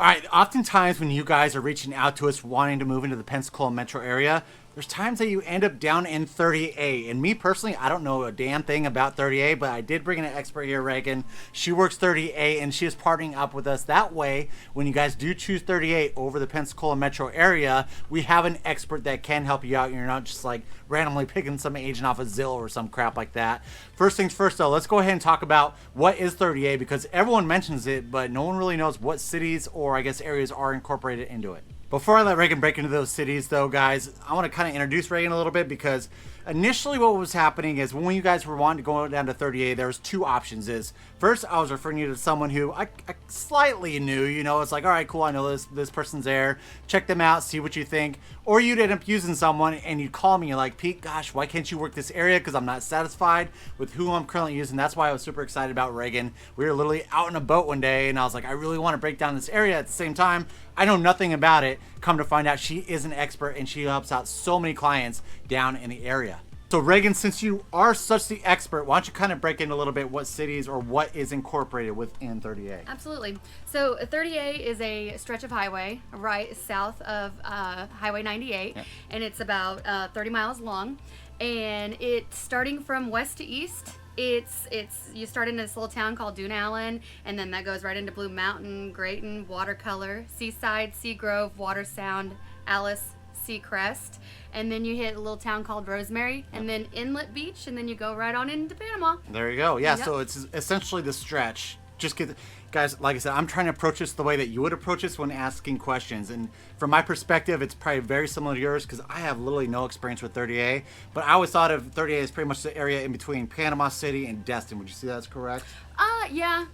All right, oftentimes when you guys are reaching out to us wanting to move into the Pensacola metro area, there's times that you end up down in 30A. And me personally, I don't know a damn thing about 30A, but I did bring in an expert here, Reagan. She works 30A and she is partnering up with us. That way, when you guys do choose 30A over the Pensacola metro area, we have an expert that can help you out. And you're not just like randomly picking some agent off of Zillow or some crap like that. First things first, though, let's go ahead and talk about what is 30A, because everyone mentions it, but no one really knows what cities or I guess areas are incorporated into it. Before I let Reagan break into those cities, though, guys, I want to kind of introduce Reagan a little bit, because initially what was happening is when you guys were wanting to go down to 30A, there was two options. First, I was referring you to someone who I slightly knew. You know, it's like, all right, cool, I know this person's there. Check them out, see what you think. Or you'd end up using someone and you'd call me, you're like, Pete, gosh, why can't you work this area? Because I'm not satisfied with who I'm currently using. That's why I was super excited about Reagan. We were literally out in a boat one day and I was like, I really want to break down this area. At the same time, I know nothing about it. Come to find out, she is an expert and she helps out so many clients down in the area. So Reagan, since you are such the expert, why don't you kind of break in a little bit what cities or what is incorporated within 30A? Absolutely. So 30A is a stretch of highway right south of Highway 98, yeah. And it's about 30 miles long, and it's starting from west to east. It's you start in this little town called Duneallen, and then that goes right into Blue Mountain, Grayton, Watercolor, Seaside, Seagrove, Water Sound, Alice, Seacrest, and then you hit a little town called Rosemary, and then Inlet Beach, and then you go right on into Panama. There you go. Yeah, yep. So it's essentially the stretch. Just get, guys, like I said, I'm trying to approach this the way that you would approach this when asking questions. And from my perspective, it's probably very similar to yours, because I have literally no experience with 30A. But I always thought of 30A as pretty much the area in between Panama City and Destin. Would you say that's correct? Yeah.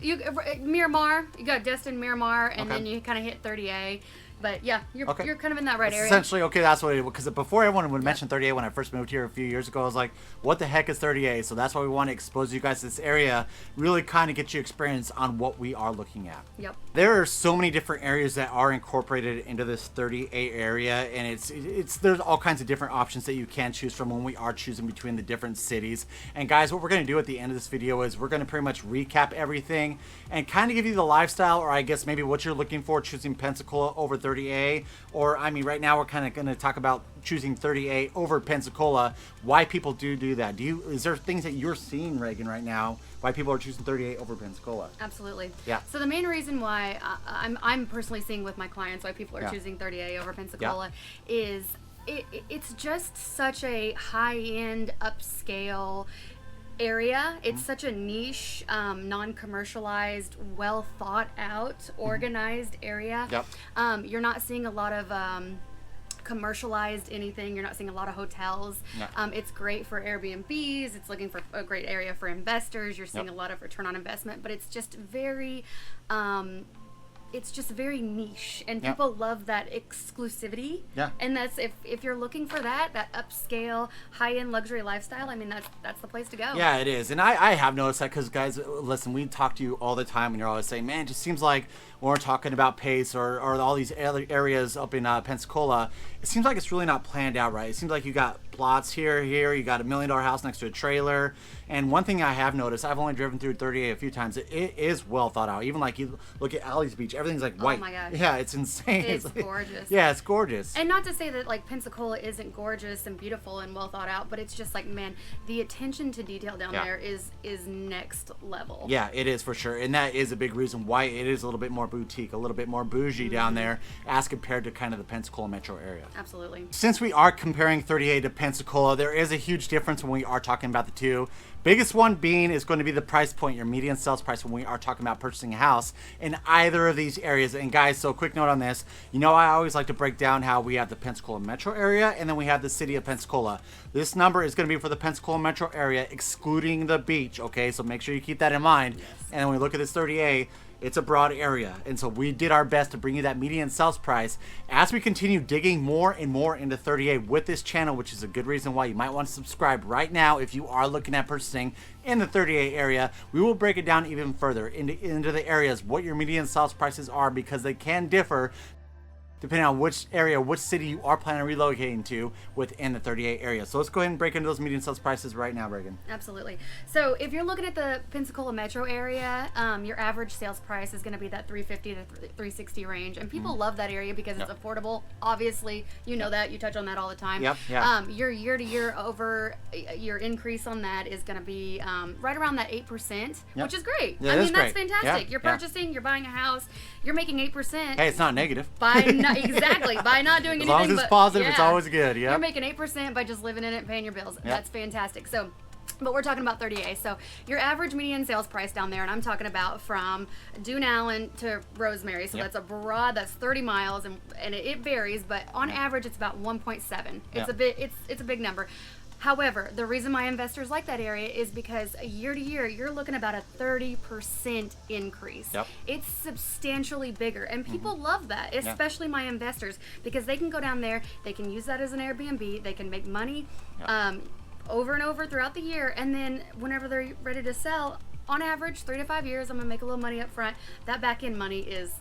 You Miramar, you got Destin, Miramar, and then you kind of hit 30A. But yeah, you're kind of in that right area. Essentially, okay, that's what it is. Because before everyone would mention 30A, when I first moved here a few years ago, I was like, what the heck is 30A? So that's why we want to expose you guys to this area, really kind of get you experience on what we are looking at. Yep. There are so many different areas that are incorporated into this 30A area, and there's all kinds of different options that you can choose from when we are choosing between the different cities. And guys, what we're going to do at the end of this video is we're going to pretty much recap everything and kind of give you the lifestyle, or I guess maybe what you're looking for choosing Pensacola over 30A. Or I mean, right now we're kind of going to talk about choosing 30A over Pensacola, why people do that. Is there things that you're seeing, Reagan, right now, why people are choosing 30A over Pensacola? Absolutely. Yeah. So the main reason why I'm personally seeing with my clients why people are choosing 30A over Pensacola is it's just such a high-end, upscale area. It's such a niche, non-commercialized, well thought out, organized area. Yep. You're not seeing a lot of commercialized anything. You're not seeing a lot of hotels. No. It's great for Airbnbs. It's looking for a great area for investors. You're seeing a lot of return on investment, but it's just very niche, and people love that exclusivity. Yeah. And that's if you're looking for that upscale, high-end luxury lifestyle, I mean, that's the place to go. Yeah, it is. And I have noticed that, because guys, listen, we talk to you all the time and you're always saying, man, it just seems like when we're talking about Pace or all these other areas up in Pensacola, it seems like it's really not planned out right. It seems like you got plots here, you got $1 million house next to a trailer. And one thing I have noticed, I've only driven through 30A a few times, it is well thought out. Even like you look at Alley's Beach, everything's like white. Oh my gosh. Yeah, it's insane. It's gorgeous. Yeah, it's gorgeous. And not to say that like Pensacola isn't gorgeous and beautiful and well thought out, but it's just like, man, the attention to detail down there is next level. Yeah, it is for sure. And that is a big reason why it is a little bit more boutique, a little bit more bougie down there as compared to kind of the Pensacola metro area. Absolutely. Since we are comparing 30A to Pensacola, there is a huge difference when we are talking about the two. Biggest one being is going to be the price point, your median sales price when we are talking about purchasing a house in either of these areas. And guys, so quick note on this. You know, I always like to break down how we have the Pensacola metro area and then we have the city of Pensacola. This number is going to be for the Pensacola metro area, excluding the beach, okay? So make sure you keep that in mind. Yes. And when we look at this 30A, it's a broad area, and so we did our best to bring you that median sales price. As we continue digging more and more into 30A with this channel, which is a good reason why you might want to subscribe right now if you are looking at purchasing in the 30A area, we will break it down even further into the areas, what your median sales prices are, because they can differ depending on which area, which city you are planning on relocating to within the 38 area. So let's go ahead and break into those median sales prices right now, Reagan. Absolutely. So if you're looking at the Pensacola metro area, your average sales price is going to be that 350 to 360 range, and people love that area because it's affordable. Obviously, you know that, you touch on that all the time. Your year to year over your increase on that is going to be right around that 8%, which is great. Yeah, I mean, that's great. fantastic. You're purchasing, you're buying a house, you're making 8%. Hey, it's not negative. Exactly, by not doing anything. As long as it's positive, it's always good. You're making 8% by just living in it and paying your bills. That's fantastic. So, but we're talking about 30A. So your average median sales price down there, and I'm talking about from Dune Allen to Rosemary. So that's that's 30 miles, and it varies, but on average it's about 1.7. It's a big number. However, the reason my investors like that area is because year to year, you're looking about a 30% increase. It's substantially bigger, and people love that, especially my investors, because they can go down there, they can use that as an Airbnb, they can make money over and over throughout the year, and then whenever they're ready to sell, on average, 3 to 5 years, I'm gonna make a little money up front. That back end money is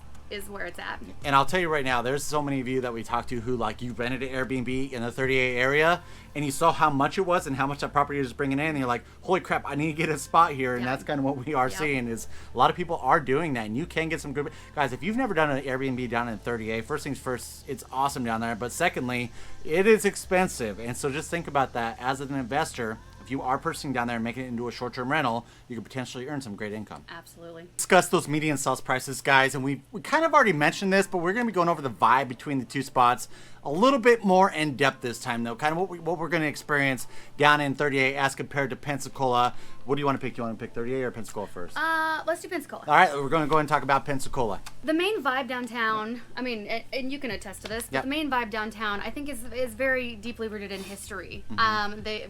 where it's at. And I'll tell you right now, there's so many of you that we talked to who, like, you rented an Airbnb in the 38 area and you saw how much it was and how much that property was bringing in, and you're like, holy crap, I need to get a spot here. And that's kind of what we are seeing, is a lot of people are doing that, and you can get some good guys. If you've never done an Airbnb down in 38, first things first, it's awesome down there, but secondly, it is expensive. And so just think about that as an investor. If you are purchasing down there and making it into a short-term rental, you could potentially earn some great income. Absolutely. Discuss those median sales prices, guys, and we kind of already mentioned this, but we're going to be going over the vibe between the two spots a little bit more in depth this time, though. Kind of what we're going to experience down in 38 as compared to Pensacola. What do you want to pick? You want to pick 38 or Pensacola first? Let's do Pensacola. All right, we're going to go ahead and talk about Pensacola. The main vibe downtown, I mean, and you can attest to this, but the main vibe downtown, I think, is very deeply rooted in history.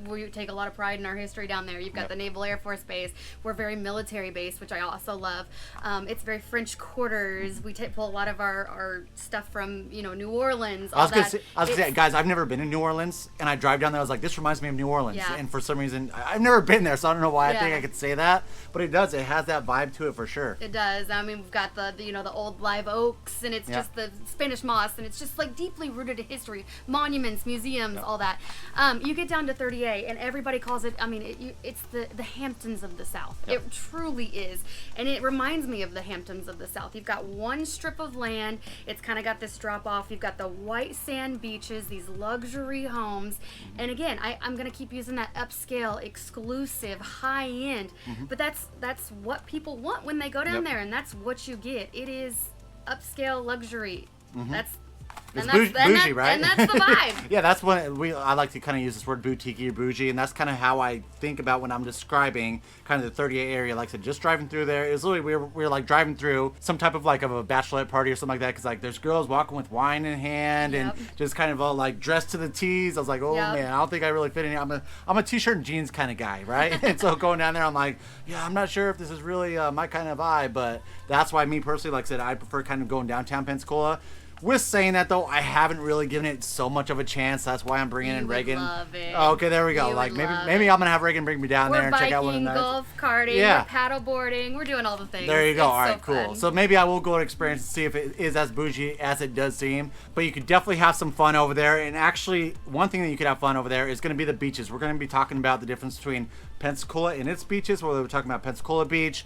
We take a lot of pride in our history down there. You've got the Naval Air Force Base. We're very military based, which I also love. It's very French Quarters. We pull a lot of our stuff from, New Orleans. I was going to say, guys, I've never been in New Orleans, and I drive down there. I was like, this reminds me of New Orleans. And for some reason, I've never been there, so I don't know why I think I could say that, but it does. It has that vibe to it for sure. It does. I mean, we've got the old live oaks, and it's just the Spanish moss, and it's just like deeply rooted in history, monuments, museums, all that. You get down to 38, and everybody calls it. I mean, it's the Hamptons of the South. It truly is, and it reminds me of the Hamptons of the South. You've got one strip of land. It's kind of got this drop off. You've got the white sand beaches, these luxury homes, and again, I'm gonna keep using that upscale, exclusive, high end. But that's what people want when they go down there, and that's what you get. It is upscale luxury. It's bougie, right? And that's the vibe. That's what I like to kind of use this word, boutique or bougie, and that's kind of how I think about when I'm describing kind of the 38 area. Like I said, just driving through there, it was literally we were like driving through some type of a bachelorette party or something like that, because like there's girls walking with wine in hand and just kind of all like dressed to the T's. I was like, oh man, I don't think I really fit in here. I'm a t-shirt and jeans kind of guy, right? And so going down there, I'm like, I'm not sure if this is really my kind of vibe, but that's why me personally, like I said, I prefer kind of going downtown Pensacola. With saying that, though, I haven't really given it so much of a chance. That's why I'm bringing in Reagan. Love it. Oh, okay, there we go. Like maybe I'm gonna have Reagan bring me down there and check out one of the nights. We're biking, golf carting, we're paddle boarding, we're doing all the things. There you go. All right, so cool. fun. So maybe I will go and experience and see if it is as bougie as it does seem. But you could definitely have some fun over there. And actually, one thing that you could have fun over there is going to be the beaches. We're going to be talking about the difference between Pensacola and its beaches, whether we're talking about Pensacola Beach,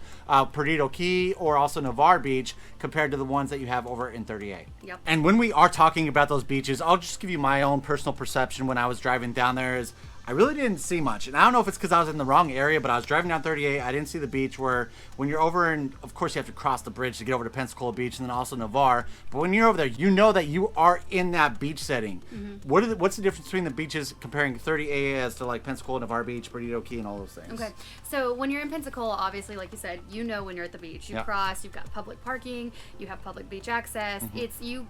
Perdido Key, or also Navarre Beach, compared to the ones that you have over in 38. And when we are talking about those beaches, I'll just give you my own personal perception when I was driving down there is I really didn't see much. And I don't know if it's because I was in the wrong area, but I was driving down 38. I didn't see the beach where when you're over, and of course you have to cross the bridge to get over to Pensacola Beach and then also Navarre. But when you're over there, you know that you are in that beach setting. What's the difference between the beaches comparing 38 as to like Pensacola, Navarre Beach, Perdido Key, and all those things? Okay. So when you're in Pensacola, obviously, like you said, you know when you're at the beach. You cross, you've got public parking, you have public beach access. It's you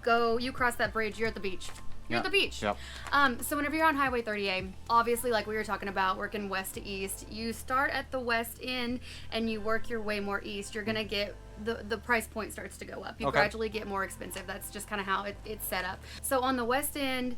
cross that bridge, you're at the beach. You're at the beach. So whenever you're on Highway 38, obviously, like we were talking about, working west to east, you start at the west end and you work your way more east. You're gonna get the price point starts to go up. You gradually get more expensive. That's just kind of how it's set up. So on the west end,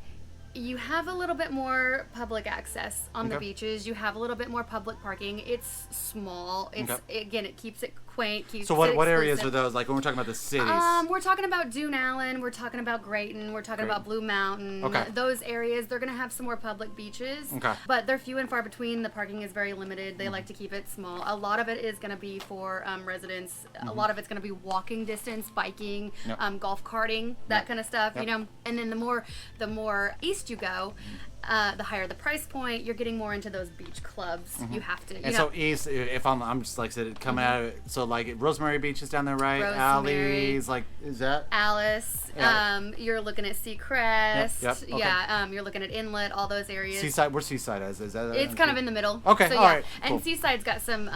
you have a little bit more public access on the beaches. You have a little bit more public parking. It's small. Again, it keeps it quaint, cute. So what areas are those? Like when we're talking about the cities? We're talking about Dune Allen. We're talking about Grayton. We're talking about Blue Mountain. Okay. Those areas, they're going to have some more public beaches. Okay. But they're few and far between. The parking is very limited. They like to keep it small. A lot of it is going to be for residents. A lot of it's going to be walking distance, biking, golf carting, that kind of stuff. You know. And then the more east you go, the higher the price point. You're getting more into those beach clubs. You have to. And so east, if I'm just like I said, coming out of it, so like Rosemary Beach is down there, right? Rosemary. Alleys, like, is that? Alice. You're looking at Seacrest. Yep, okay. Yeah. You're looking at Inlet. All those areas. Seaside. Where's Seaside? Is that? It's kind of in the middle. Okay. So, all right. And Cool. Seaside's got some.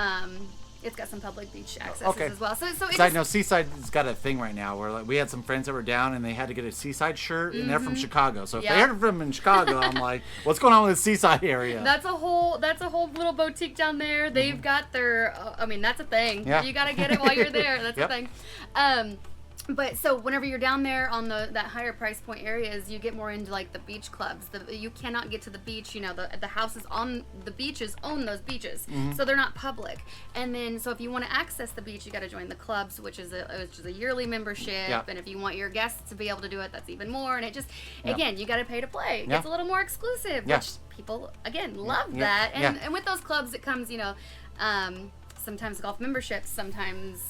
It's got some public beach accesses as well. So I know Seaside's got a thing right now where like we had some friends that were down and they had to get a Seaside shirt and they're from Chicago. So if they're from in Chicago, I'm like, what's going on with the Seaside area? That's a whole little boutique down there. They've got their. I mean, that's a thing. Yeah. You got to get it while you're there. That's a thing. But so whenever you're down there on that higher price point areas, you get more into like the beach clubs. You cannot get to the beach. You know, the houses on the beaches own those beaches, so they're not public. And then so if you want to access the beach, you got to join the clubs, which is a yearly membership. Yep. And if you want your guests to be able to do it, that's even more. And it just again, you got to pay to play. It gets a little more exclusive, which people again love that. And with those clubs, it comes sometimes golf memberships, sometimes.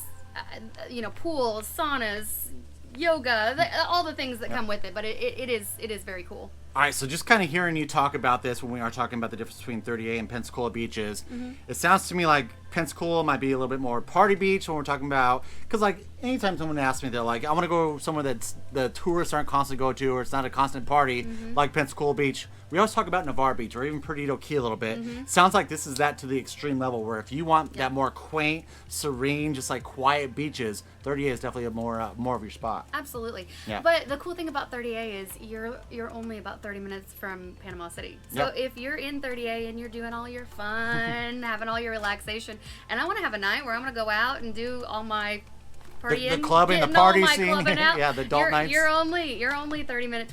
Pools, saunas, yoga, all the things that come with it. But it is very cool. All right, so just kind of hearing you talk about this when we are talking about the difference between 30A and Pensacola beaches, it sounds to me like Pensacola might be a little bit more party beach when we're talking about, because like anytime someone asks me, they're like, I want to go somewhere that the tourists aren't constantly go to or it's not a constant party like Pensacola Beach. We always talk about Navarre Beach or even Perdido Key a little bit. Sounds like this is that to the extreme level where if you want that more quaint, serene, just like quiet beaches, 30A is definitely more of your spot. Absolutely. Yeah. But the cool thing about 30A is you're only about 30 minutes from Panama City. So if you're in 30A and you're doing all your fun, having all your relaxation, and I want to have a night where I'm going to go out and do all my partying, the clubbing, the party scene, out, the adult nights. You're only 30 minutes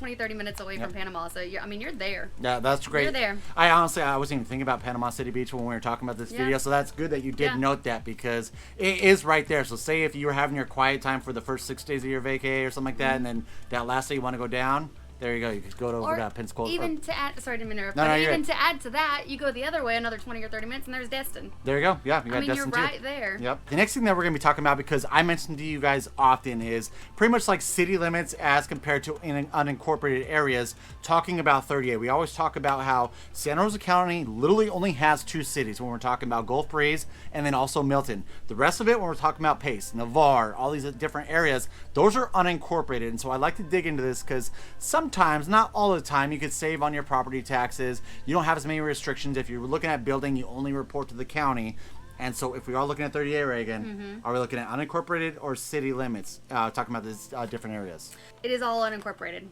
away from Panama, so you're there. Yeah, that's great. You're there. I wasn't even thinking about Panama City Beach when we were talking about this video, so that's good that you did note that because it is right there. So say if you were having your quiet time for the first 6 days of your vacay or something like that, and then that last day you want to go down, there you go. You could go to over to Pensacola. Even to add, sorry to interrupt. No, even to add to that, you go the other way another 20 or 30 minutes, and there's Destin. There you go. Yeah, you got Destin you're too. right there. Yep. The next thing that we're gonna be talking about, because I mentioned to you guys often, is pretty much like city limits as compared to in unincorporated areas. Talking about 30A, we always talk about how Santa Rosa County literally only has 2 cities when we're talking about Gulf Breeze and then also Milton. The rest of it, when we're talking about Pace, Navarre, all these different areas, those are unincorporated. And so I like to dig into this because sometimes, not all the time, you could save on your property taxes. You don't have as many restrictions. If you're looking at building, you only report to the county. And so if we are looking at 30A, Reagan, are we looking at unincorporated or city limits? Talking about these different areas. It is all unincorporated.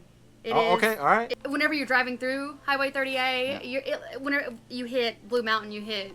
Okay, all right. Whenever you're driving through Highway 30A, whenever you hit Blue Mountain, you hit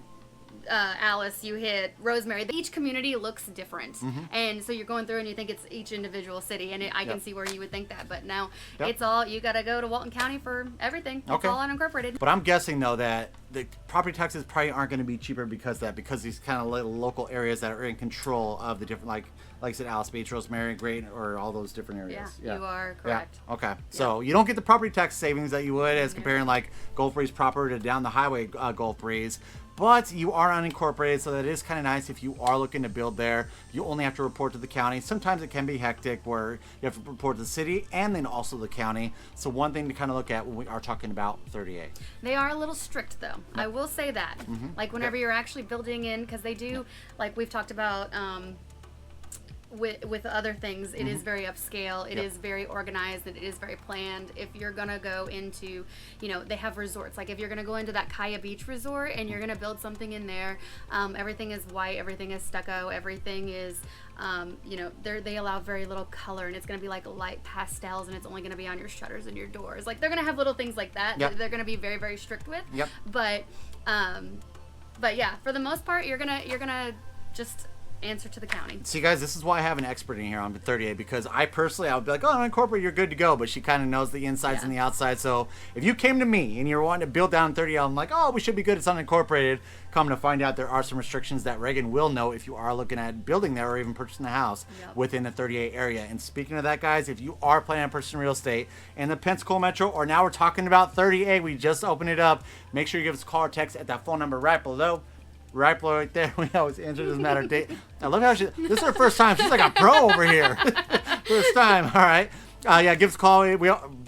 Alice, you hit Rosemary. Each community looks different, and so you're going through and you think it's each individual city, and I can see where you would think that, but now it's all, you got to go to Walton County for everything. It's all unincorporated. But I'm guessing though that the property taxes probably aren't going to be cheaper because these kind of little local areas that are in control of the different, like I said, Alice Beach, Rosemary, Grayton, or all those different areas. Yeah, you are correct. Yeah. Okay. So you don't get the property tax savings that you would as comparing like Gulf Breeze proper to down the highway Gulf Breeze. But you are unincorporated, so that is kind of nice if you are looking to build there. You only have to report to the county. Sometimes it can be hectic where you have to report to the city and then also the county. So one thing to kind of look at when we are talking about 30A. They are a little strict, though. I will say that. Like whenever you're actually building in, because they do, like we've talked about with other things, it is very upscale, it is very organized, and it is very planned. If you're gonna go into, they have resorts, like if you're gonna go into that Kaya Beach resort and you're gonna build something in there, everything is white, everything is stucco, everything is they allow very little color, and it's going to be like light pastels, and it's only going to be on your shutters and your doors. Like they're going to have little things like that that they're going to be very, very strict with. But yeah, for the most part, you're gonna just answer to the county. See, guys, this is why I have an expert in here on 38, because I personally, I would be like, oh, unincorporated, you're good to go, but she kind of knows the insides and the outside. So if you came to me and you're wanting to build down 38, I'm like, oh, we should be good. It's unincorporated. Come to find out, there are some restrictions that Reagan will know if you are looking at building there or even purchasing a house within the 38 area. And speaking of that, guys, if you are planning on purchasing real estate in the Pensacola Metro, or now we're talking about 38, we just opened it up. Make sure you give us a call or text at that phone number right below. Right there. We always answer. Doesn't matter date. I love how this is her first time. She's like a pro over here. First time. All right. Yeah, give us a call.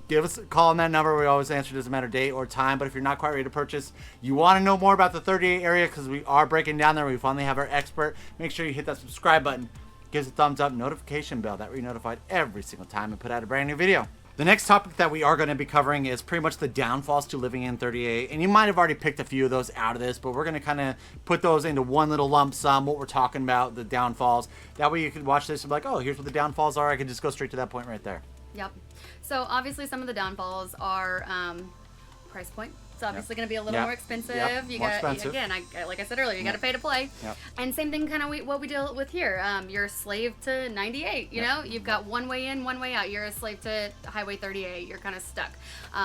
Give us a call on that number. We always answer. Doesn't matter date or time. But if you're not quite ready to purchase, you want to know more about the 38 area, because we are breaking down there. We finally have our expert. Make sure you hit that subscribe button. Give us a thumbs up, notification bell. That way you're notified every single time we put out a brand new video. The next topic that we are going to be covering is pretty much the downfalls to living in 38. And you might have already picked a few of those out of this, but we're going to kind of put those into one little lump sum, what we're talking about, the downfalls. That way you can watch this and be like, oh, here's what the downfalls are. I can just go straight to that point right there. Yep. So obviously some of the downfalls are price point. It's obviously going to be a little more expensive. You more got expensive. Again, like I said earlier, you got to pay to play. And same thing kind of what we deal with here. You're a slave to 98. You know, you've got one way in, one way out. You're a slave to Highway 38. You're kind of stuck.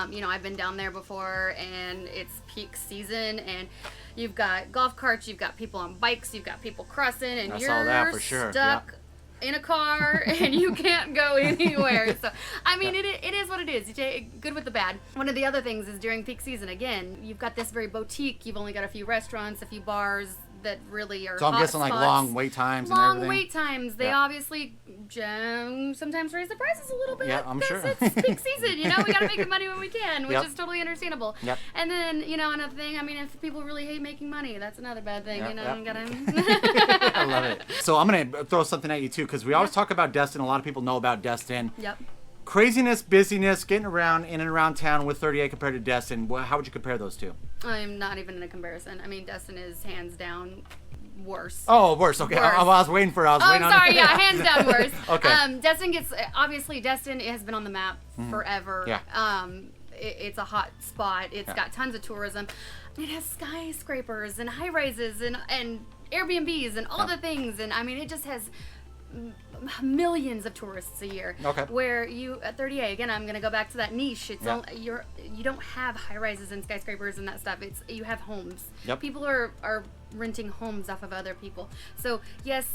You know, I've been down there before, and it's peak season, and you've got golf carts, you've got people on bikes, you've got people crossing, and All that for sure. stuck in a car and you can't go anywhere. So I mean, it is what it is. You take good with the bad. One of the other things is during peak season, again, you've got this very boutique. You've only got a few restaurants, a few bars that really are So I'm hot guessing spots. like long wait times and Long everything. wait times. They obviously sometimes raise the prices a little bit. Yeah, I'm sure. It's peak season, you know. We got to make the money when we can, which is totally understandable. Yep. And then, you know, another thing, I mean, if people really hate making money, that's another bad thing, you know. You gotta... I love it. So I'm going to throw something at you too, because we always talk about Destin. A lot of people know about Destin. Yep. Craziness, busyness, getting around in and around town with 38 compared to Destin. How would you compare those two? I'm not even in a comparison. I mean, Destin is hands down worse. Oh, worse. Okay. Worse. I was waiting for. I'm sorry. Yeah, hands down worse. Okay. Destin Destin has been on the map forever. Yeah. It's a hot spot. It's got tons of tourism. It has skyscrapers and high rises and Airbnbs and all the things. And I mean, it just has millions of tourists a year. Okay. Where you at 38, again, I'm gonna go back to that niche. It's you don't have high rises and skyscrapers and that stuff. You have homes. Yep. People are renting homes off of other people. So yes,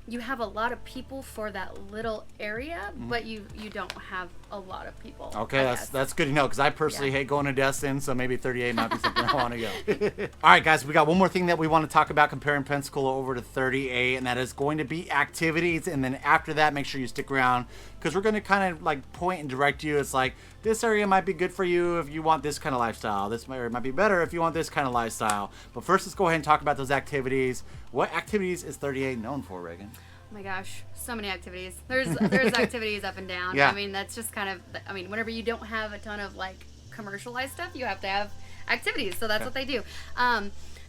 you have a lot of people for that little area, but you don't have a lot of people. Okay, that's good to know, because I personally hate going to Destin, so maybe 38 might be something I want to go. All right, guys, we got one more thing that we want to talk about comparing Pensacola over to 38, and that is going to be activities. And then after that, make sure you stick around, because we're going to kind of like point and direct you. It's like, this area might be good for you if you want this kind of lifestyle. This area might be better if you want this kind of lifestyle. But first, let's go ahead and talk about those activities. What activities is 38 known for, Reagan? Oh my gosh, so many activities. There's activities up and down. Yeah. I mean, that's just kind of, I mean, whenever you don't have a ton of like commercialized stuff, you have to have activities. So that's what they do.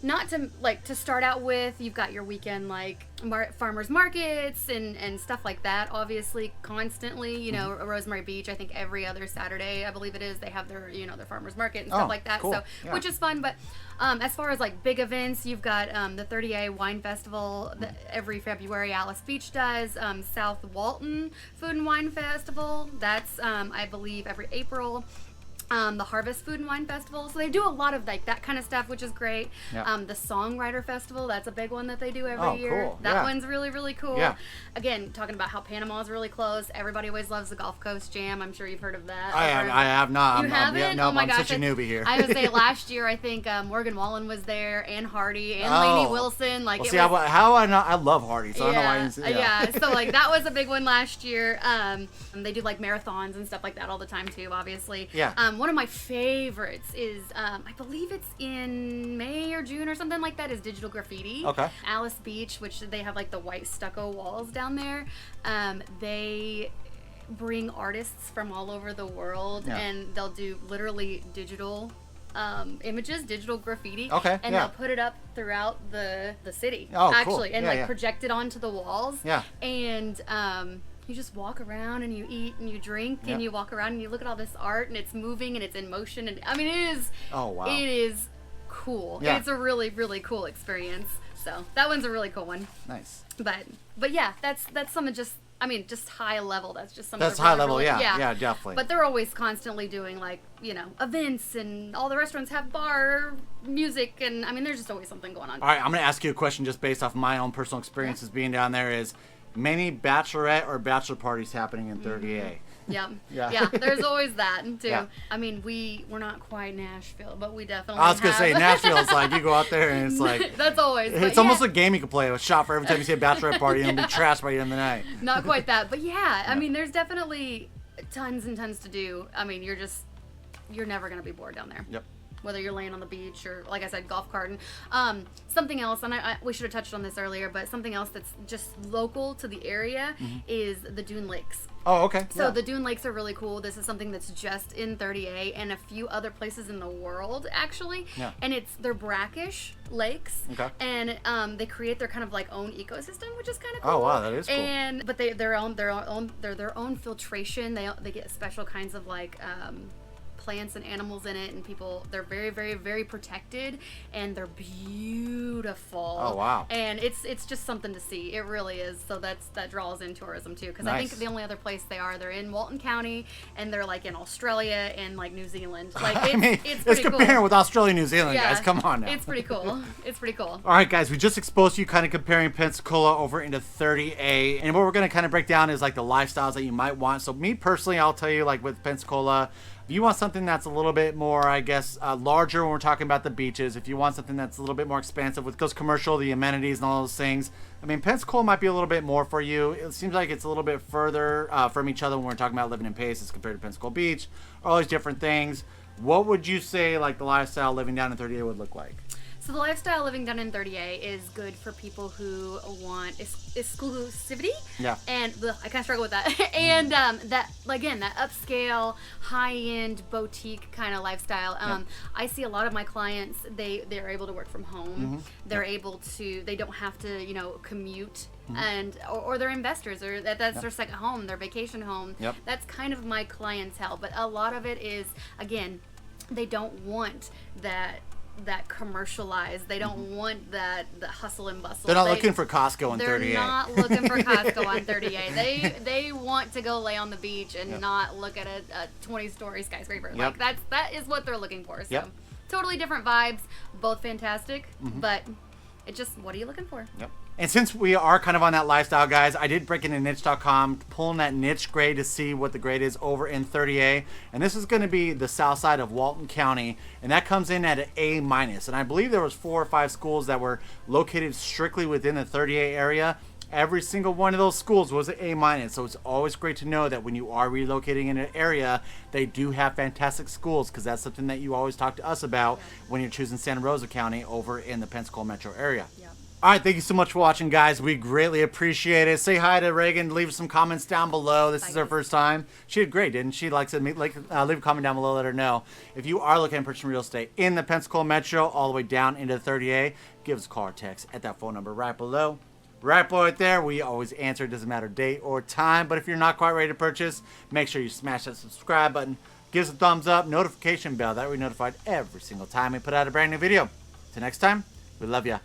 Not to start out with, you've got your weekend like farmers markets and stuff like that. Obviously, constantly, you know, Rosemary Beach. I think every other Saturday, I believe it is, they have their their farmers market and stuff like that. Cool. So which is fun. But as far as like big events, you've got the 30A Wine Festival that every February Alice Beach does. South Walton Food and Wine Festival. That's I believe every April. The Harvest Food and Wine Festival. So they do a lot of like that kind of stuff, which is great. Yep. The Songwriter Festival, that's a big one that they do every year. Cool. That one's really, really cool. Yeah. Again, talking about how Panama is really close. Everybody always loves the Gulf Coast Jam. I'm sure you've heard of that. I have not. You haven't? No, oh my I'm gosh, such a newbie here. I would say last year, I think Morgan Wallen was there, and Hardy, and Lainey Wilson. Like, I love Hardy, so I know why you say so like that was a big one last year. They do like marathons and stuff like that all the time too, obviously. Yeah. One of my favorites is I believe it's in May or June or something like that, is Digital Graffiti. Okay. Alice Beach, which they have like the white stucco walls down there. They bring artists from all over the world, and they'll do literally digital images, digital graffiti, and they'll put it up throughout the city, actually, and project it onto the walls. And you just walk around and you eat and you drink and you walk around and you look at all this art, and it's moving and it's in motion, and I mean, it is. Oh wow! It is cool. It's a really, really cool experience. So that one's a really cool one. Nice. But yeah, that's some of just, I mean, just high level. That's just some That's of the high really, level, really, yeah, definitely. But they're always constantly doing, like, you know, events, and all the restaurants have bar music, and I mean, there's just always something going on. All right, I'm going to ask you a question just based off my own personal experiences being down there. Is many bachelorette or bachelor parties happening in 30A? Yeah. Yeah. Yeah, there's always that too. Yeah. I mean, we're not quite Nashville, but we definitely I was going to say, have- Nashville is like, you go out there and it's like, That's always. but it's almost a game you can play, a shot for every time you see a bachelorette party and it'll be trashed by the end of the night. Not quite that, but yeah, I mean, there's definitely tons and tons to do. I mean, you're never gonna be bored down there. Yep. Whether you're laying on the beach or, like I said, golf carting. Something else, and we should have touched on this earlier, but something else that's just local to the area is the Dune Lakes. Oh, okay. So the Dune Lakes are really cool. This is something that's just in 30A and a few other places in the world, actually. Yeah. And they're brackish lakes. Okay. And they create their kind of like own ecosystem, which is kind of cool. Oh, wow, that is cool. But they're their own filtration. They get special kinds of like plants and animals in it, and they're very, very, very protected, and they're beautiful. Oh, wow. And it's just something to see. It really is. So that draws in tourism too, because I Nice. think the only other place they're in Walton County, and they're like in Australia and like New Zealand. Like I mean, it's let's pretty compare cool. with Australia and New Zealand, Yeah, guys. Come on now. It's pretty cool. It's pretty cool. All right, guys, we just exposed you kind of comparing Pensacola over into 30A. And what we're going to kind of break down is like the lifestyles that you might want. So me personally, I'll tell you, like with Pensacola, if you want something that's a little bit more, I guess, larger when we're talking about the beaches, if you want something that's a little bit more expansive with those commercial, the amenities and all those things, I mean, Pensacola might be a little bit more for you. It seems like it's a little bit further from each other when we're talking about living in Pace as compared to Pensacola Beach, all these different things. What would you say like the lifestyle living down in 30A would look like? So the lifestyle living down in 30A is good for people who want exclusivity. Yeah. And I kind of struggle with that. And that, again, that upscale, high-end, boutique kind of lifestyle. I see a lot of my clients, they're able to work from home. They're able to, they don't have to, commute. Or they're investors, or that's their second home, their vacation home. Yep. That's kind of my clientele. But a lot of it is, again, they don't want that commercialized. They don't want the hustle and bustle. They're not looking for Costco on 30A. They're not looking for Costco on 30A. They want to go lay on the beach and not look at a 20-story skyscraper. Yep. Like that is what they're looking for. So Yep. totally different vibes, both fantastic, but it just, what are you looking for? Yep. And since we are kind of on that lifestyle, guys, I did break into niche.com, pulling that niche grade to see what the grade is over in 30A. And this is going to be the south side of Walton County, and that comes in at an A-. And I believe there was 4 or 5 schools that were located strictly within the 30A area. Every single one of those schools was an A-. So it's always great to know that when you are relocating in an area, they do have fantastic schools, because that's something that you always talk to us about when you're choosing Santa Rosa County over in the Pensacola metro area. Yeah. All right, thank you so much for watching, guys. We greatly appreciate it. Say hi to Reagan. Leave some comments down below. This is her first time. She did great, didn't she? Leave a comment down below. Let her know. If you are looking at purchasing real estate in the Pensacola metro, all the way down into 30A, give us a call or text at that phone number right below. Right below it there. We always answer. It doesn't matter date or time. But if you're not quite ready to purchase, make sure you smash that subscribe button. Give us a thumbs up, notification bell. That way you're notified every single time we put out a brand new video. Till next time, we love ya.